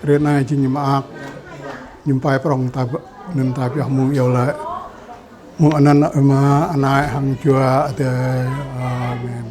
Rena chỉ nhầm ác nhầm phải prong ta nên ta biết mong yêu lại mong anh mà anh ai hằng chùa để amen.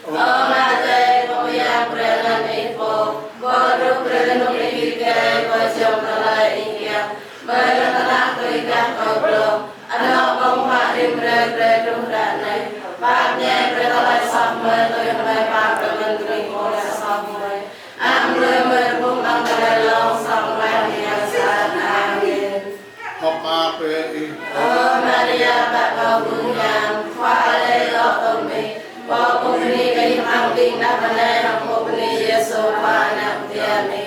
Amen. ni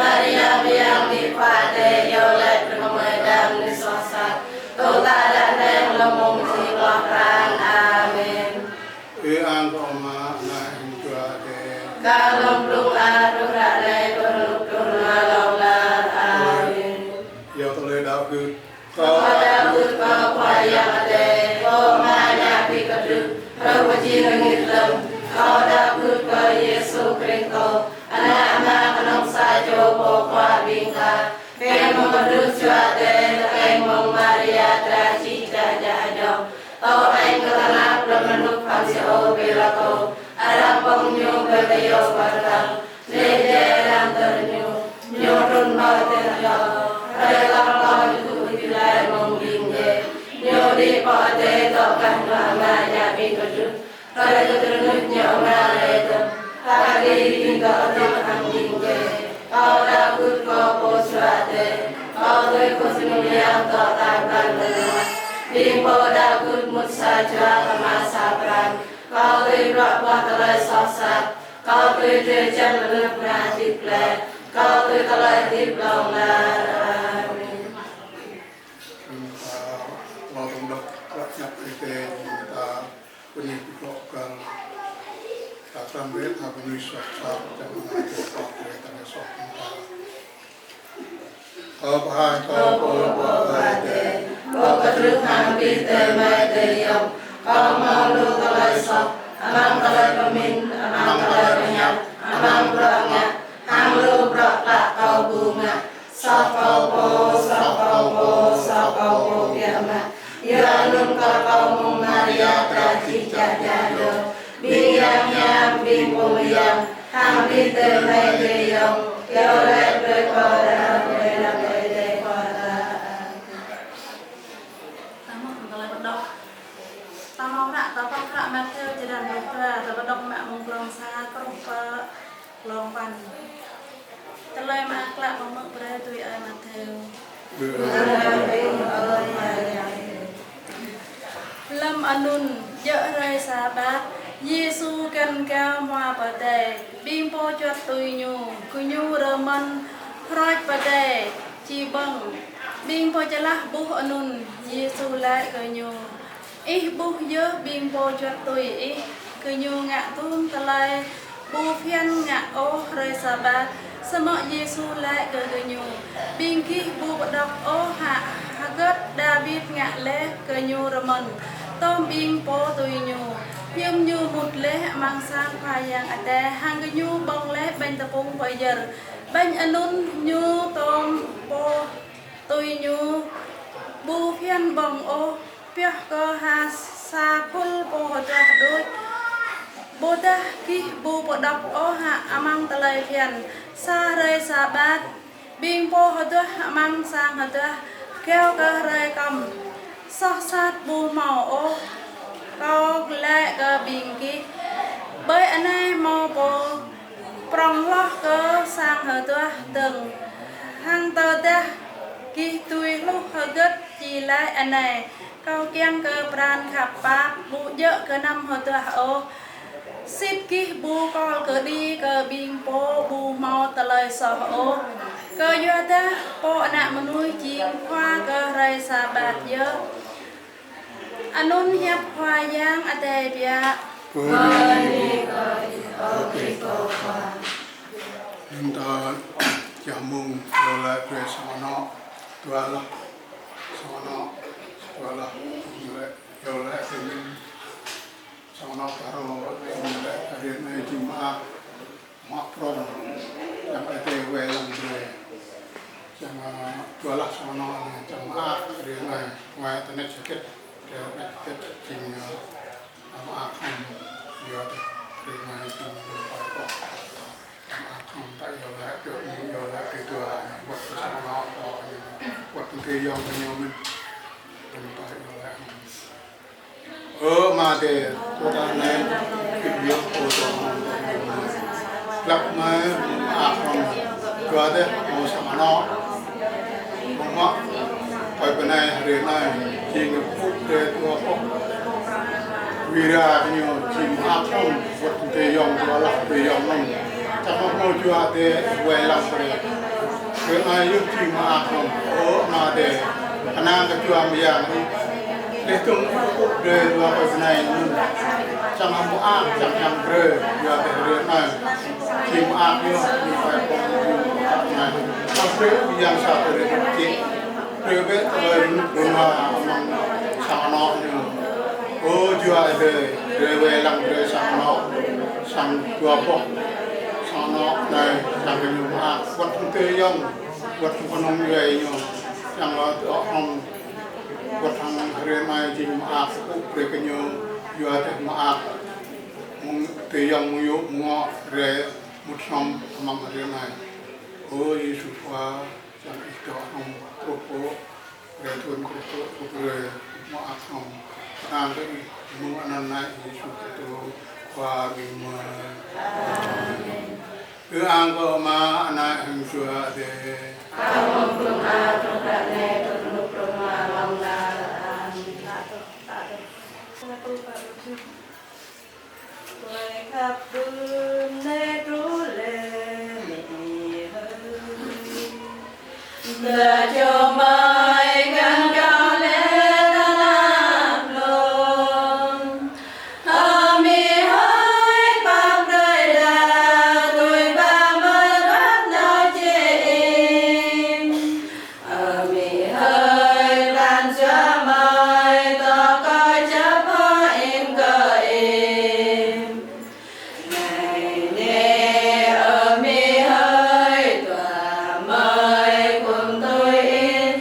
Maria biang di pade yolet bermedang di sosat Tota dan yang lemung siwakan amin Angkoma na hingga de Kalung belum aduh rale berlukur malaular amin Ya tole Daud Daud kau payah de Kau nganya pikaduk Rawaji langit lem Kau Daud kau Yesus Kristo Anak-anak kenong sajo pokwa bingka Keng memaduk cuate Keng mong Maria traci jajajong Tau aing kelanak Lemenuk pansi o bilako Arang pengnyu bagayo barang Lede rang ternyu Nyurun no teryo Relang kau nyutu bilai mong bingge Nyudi pote tokan mamanya bingkuduk Kada keterunut nyomra letem Kadi tinggal jangan bingge Kau Daud kau poswate Kau tuh kusmuliang kau takkan lelah Bimbo Daud mutsa jua kemasa perang Kau tuh berapa telah sosat Kau tuh terjang lelup nanti plek Kau tuh telah diblonglar amin Waktu dak rakyat itu kita pendidikan Takkan bet apa ni suatu jangan ada sok kita sok kita. Kau Bade Kau keturunan kita mati yang Kau malu telah sok Amang telah pemin Amang telah penyap Amang berangnya Hang lu berak kau bunga Sok kau po kiamat Ya nun kau mung Maria traci jajado Biyang bing pumiyang Hampir temai deyong Yolet berkoda Belang bede kota Tamang rak tapang rak Matthew jalan lupa Tapang mak menggelong sa Kerupa Lompan Telai mak lak Memek beretui ay Matthew Lâm anun Dỡ rơi sa bát Giêsu cần cao hoa bà tề Bim po cho tùy nhu Cứ nhu rơ mân Roj bà tề Chi băng Bim po cho lắc bú anun Giêsu lại cơ nhu Ít bú dơ bim po cho tùy ít Cứ nhu ngạ tuôn ta lại Bú phiên ngạ ô rơi sa bát Sa mọ Giêsu lại cơ nhu Bim ký bú bà đọc ô hạ Hagat David ngạ lê cơ nhu rơ mân Tôm bim po tùy nhu Nhưng như một lễ mang sang khoai yang ade hang nyu bong lễ bên tập trung bây giờ bên anun nyu tôm po tùy nyu bu phiên bong ô piak cơ ha sa phul po cho đôi bố ta ki bu po đọc ô ha amang talai phiên sa rơi sa bát bing po hơ amang sang hơ keo cơ rơi cầm so sát bu màu ô Kau lek ke bingki Bởi anh ấy mau bộ Prong loh ke sang hờ tuah từng Hang tơ ta Ki tui lúc hờ gất chi lại anh ấy Kau kiang ke pran khắp bát Bụ dỡ ke năm hờ tuah ô Sip ki bu kol ke đi ke bing po Bu mau talai soh ô Ke yua ta po anak menui ching khoa ke rai sabat dỡ Anun hiệp hoa yang ade bia Kali o Kristo hoa Kita jamung oleh presana tuala sana tuala oleh ini sana karo oleh hari ini Jumat makrom yang ada welang dua yang tuala sana Jumat hari ini mai tenet sakit Chính ác không do thì mai trong phải có ác không tại do lại được do lại cáiตัวvật sau đó có vật cái do nhau mình tại do lại mà để chúng ta này cái việc của chúng lập mai ác không do đấy một sama nó không mất phải bên này đến này chỉ nghiệp phúc để tua phúc vì ra nhiều chỉ áp không vật thể dòng tua lạc thể dòng nông chắc không mua chùa để về làm rồi cái ai giúp chi mà không có mà để khả năng cái chùa bây giờ để tung để vào cái này chẳng ham mua chẳng ham rơi giờ để rơi này chi mà như phải có này không rơi bây giờ sao để chị rơi với người đúng mà sao nó ô chùa để rơi về làm rơi sao nó sang chùa bọc sao nó này sang cái nhiều mà vật không tươi nhung vật không nông người nhung chẳng là ông vật thằng riêng mai chỉ mà cũng để cái nhiều vừa thì mà mong tươi nhung nhiều ngọ rồi một năm mang riêng này ôi Giêsu qua chẳng ít đó ông cô rồi thuần cô rồi mà ông ta cái mong anh này Giêsu Kitô qua mình cứ ăn có mà anh em xưa để Kamu proma prokane tunu proma launa Tôi khắp đường nê trú lệ Đã cho mai gan cao lệ ta nạp lòng Ami hơi bạc đời đà Tôi ba mơ bắt nhau chê im Ami hơi lan cho mai To coi chấp hoa im cờ im Ngày nê Ami hơi tỏa mời cùng tôi in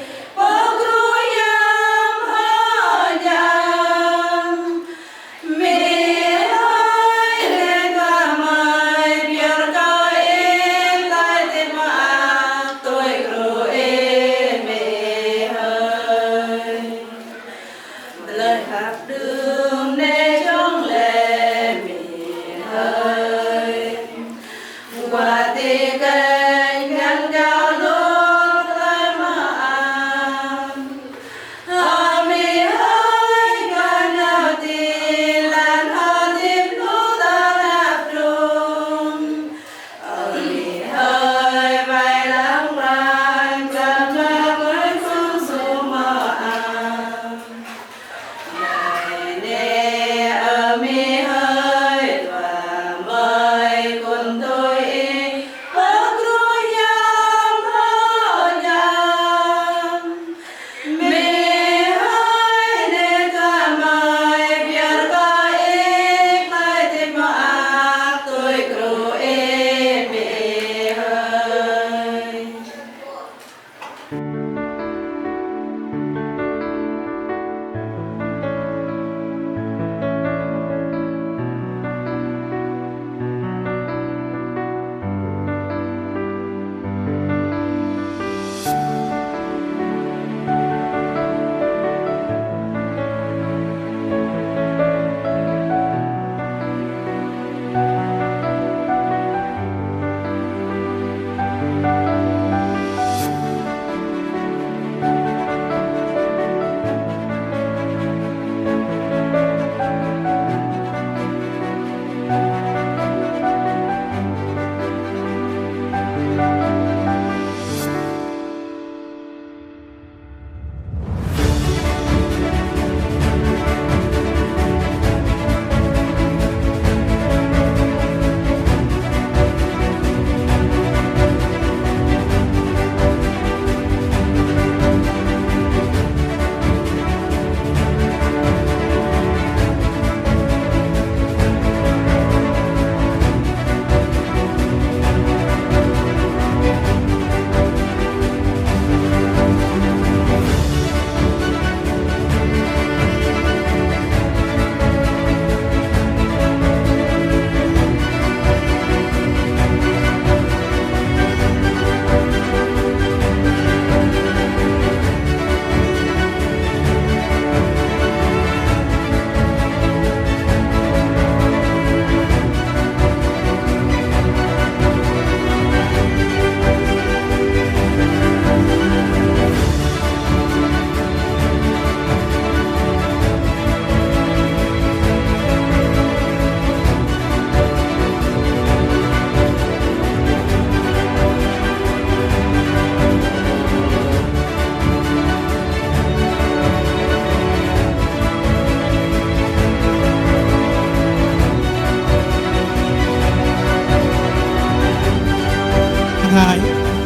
Hải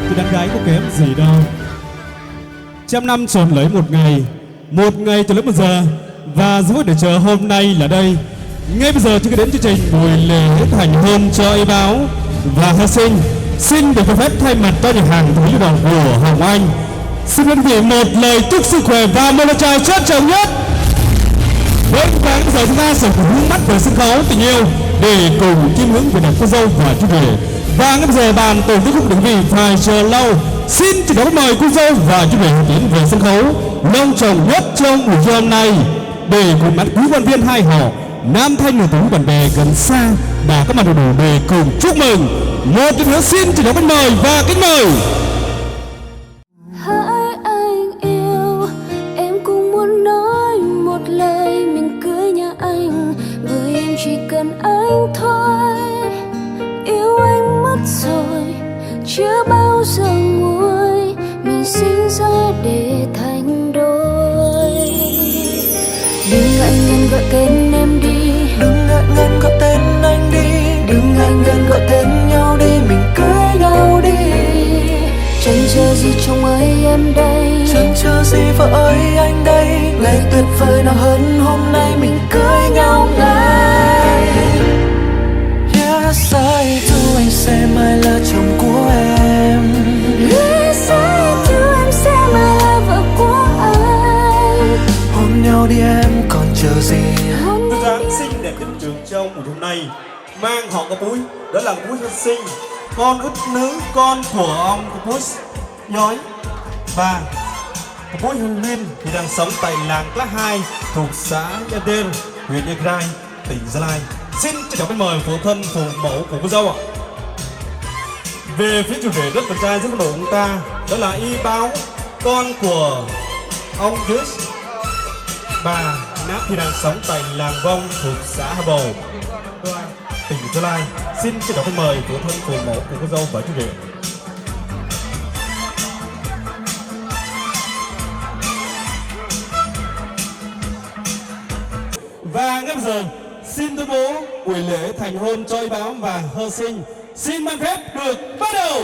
thì đàn gái có kém gì đâu. Trăm năm tròn lấy một ngày cho lấy một giờ, và giữ để chờ hôm nay là đây. Ngay bây giờ chúng ta đến chương trình buổi lễ thành hôn cho y báo và Hơ Sinh. Xin được phép thay mặt cho nhà hàng thú lưu động của Hồng Anh xin đơn vị một lời chúc sức khỏe và một lời chào trân trọng nhất. Với và bây giờ chúng ta sẽ hướng mắt về sân khấu tình yêu để cùng chiêm ngưỡng về đẹp cô dâu và chú rể. Và ngay bây giờ bàn tổ chức không định vị phải chờ lâu. Xin chỉ đón mời cô dâu và chú rể tiến về sân khấu long trọng nhất trong buổi trưa hôm nay để cùng mắt quý quan viên hai họ nam thanh nữ tú bạn bè gần xa đã có mặt đủ để cùng chúc mừng. Một lần nữa xin chỉ đón mời và kính mời. Hỡi anh yêu, em cũng muốn nói một lời mình cưới nhà anh, bởi em chỉ cần anh thôi. Yêu anh mất rồi, chưa bao giờ nguôi, mình sinh ra để thành đôi. Đừng ngại ngần gọi tên em đi, đừng ngại ngần gọi tên anh đi, đừng ngại ngần gọi tên nhau đi, mình cưới nhau đi. Chẳng chờ gì chồng ơi em đây, Chẳng chờ gì vợ ơi anh đây, ngày tuyệt vời nào hơn hôm nay mình cưới nhau ngay. Yes, I do, anh sẽ mãi là chồng của em. Yes, I do, em sẽ mãi là vợ của anh. Hôn nhau đi em, còn chờ gì? Cô dáng xinh đẹp nhất trường trong buổi hôm nay mang họ có búi, đó là búi Hơ Sinh, con út nữ con của ông có búi nhói. Và có búi Hưng Liên thì đang sống tại làng Lá 2 thuộc xã Nha Đen, huyện Nha Grai, tỉnh Gia Lai. Xin chào mến mời phụ thân phụ mẫu của cô dâu ạ. Về phía chủ rể rất con trai rất nổi ông ta, đó là Y Báo, con của ông Dứt. Bà Náp thì đang sống tại làng Vong thuộc xã Hà Bầu, tỉnh Gia Lai. Xin chào mến mời phụ thân phụ mẫu của cô dâu và chú rể. Và ngay bây giờ xin tuyên bố buổi lễ thành hôn cho Y Báo và Hơ Sinh xin mang phép được bắt đầu.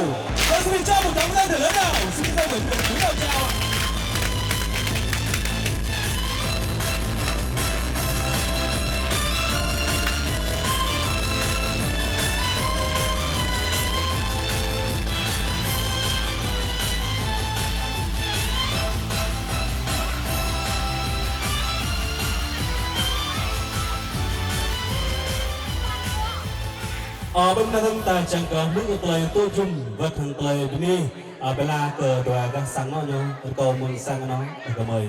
Và xin cho một tràng tay thật lớn nào. Xin cho mọi người cúi đầu chào. Ở bên thân ta chẳng có nước tơi tôi chung vật thằng tơi bên đi ở bên là cờ đoà đang sáng nó nhau cầu muốn sang nó cầu mời.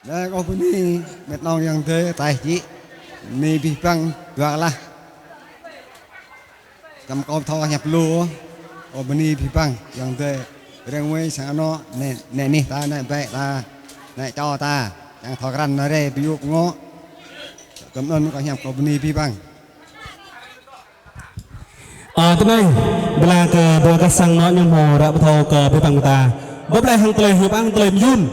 Đây có bên đi mệt lòng yang thế tài chị mi bị băng đoà là cầm con thò nhập lúa ở bên đi bị băng yang thế đang quay sáng nó nè nè ta nè vậy ta nè cho ta đang thò răn ở đây bị uống ngó cảm ơn có nhập có bên đi bị băng. Hôm nay là cờ đua các sang nó nhung hồ đã bắt đầu cờ với bằng ta bóp lại hàng tơi hiệp ăn tơi yun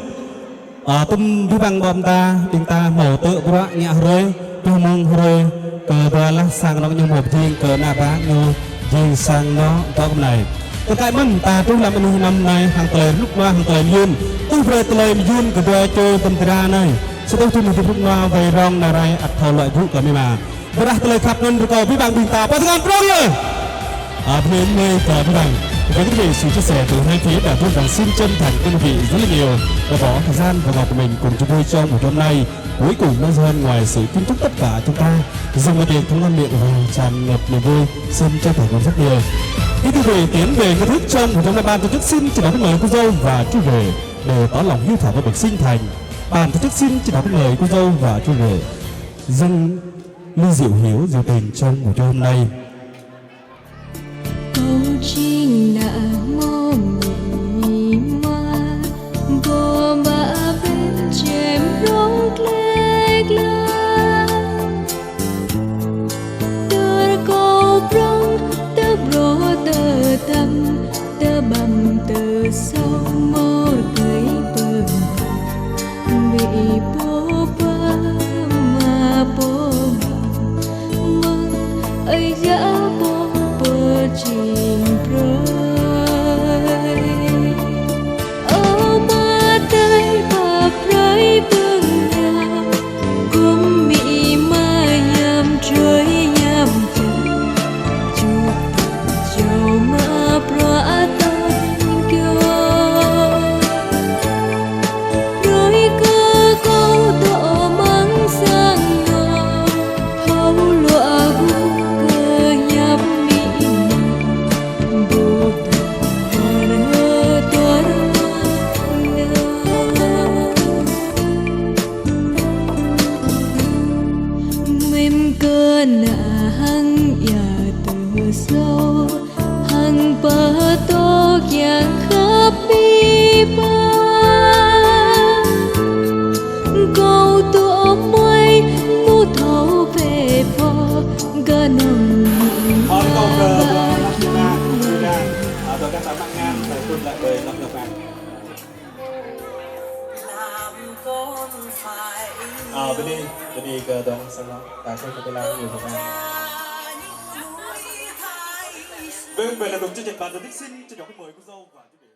tum với bằng bom ta tiếng ta mổ tự bữa nhẹ rồi tôi mong rồi cờ đua là sang nó nhung một riêng cờ na bá như riêng sang nó có hôm này tôi cái mừng ta tôi làm anh năm nay hàng tơi lúc qua hàng tơi yun tôi về tơi yun cờ đua chơi tâm tra này sau đó tôi mình lúc qua về rong là rai ắt thầu loại vũ cờ mi mà và đặt tơi khắp nên rồi với bằng bình ta bắt ngang rong rồi bên nơi cờ với bằng với quý vị sự chia sẻ từ hai phía đã tôi rằng xin chân thành quý vị rất là nhiều và bỏ thời gian và ngọc của mình cùng chúng tôi trong buổi hôm nay cuối cùng nó hơn ngoài sự kính chúc tất cả chúng ta dùng một tiếng thống ngon miệng và tràn ngập niềm vui xin chân thành rất nhiều. Quý vị tiến về nghi thức trong buổi hôm nay ban tổ chức xin chỉ đón mời cô dâu và chú rể để tỏ lòng hiếu thảo và bậc sinh thành. Ban tổ chức xin chỉ đón mời cô dâu và chú rể dâng ly rượu hiếu rượu tình trong buổi hôm nay. Chinh nợ mô mì ma vô ba bên chém rong lek la tơ cô rong tơ bro tơ tâm tơ bầm tơ sâu mô thấy bờ bị bố ba mà bố mong ấy giá bố bờ chìm ở má đây bập rơi vương nhà cũng mị mai nhằm trời nhằm trời chụp chiều mà bra tan kêu rồi cơ câu độ mắng sang ngò thâu lụa gu cơ nhắm mị bồ hờ tuar mềm cơ nà hăng ya từ sâu hăng bờ to giang khắp bi ba câu tụa mây mu thấu về phò gà nồng Hòn câu cờ của Lakshmana đưa ra tôi các bạn ngang thời tuần lại đời lập lập bạn bên đi cờ đồng sau đó tại sao tôi làm nhiều thời gian vâng vậy là đúng chương trình bạn được xin cho nhóm mời cô dâu và chú rể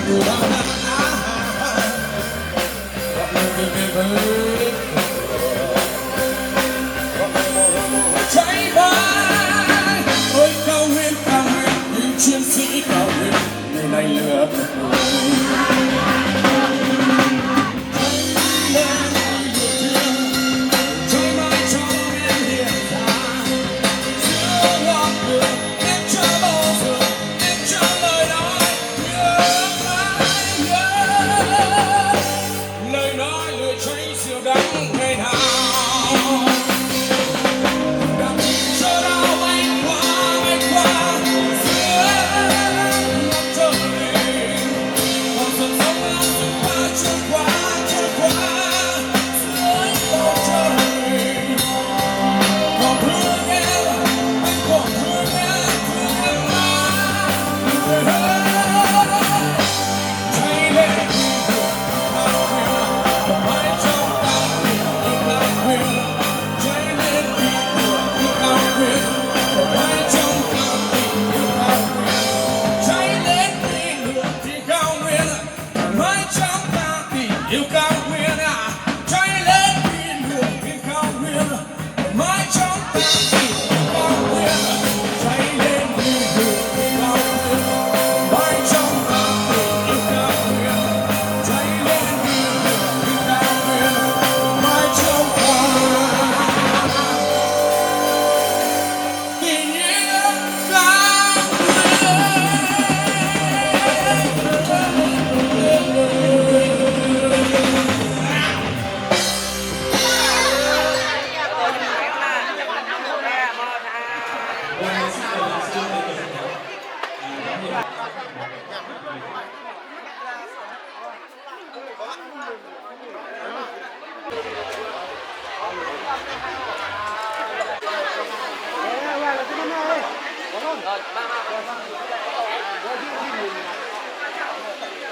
Cháy bay ôi cao nguyên những chiến sĩ cao nguyên ngày nay lửa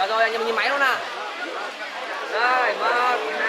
Rồi anh em nhìn máy luôn nè. Đây, 1,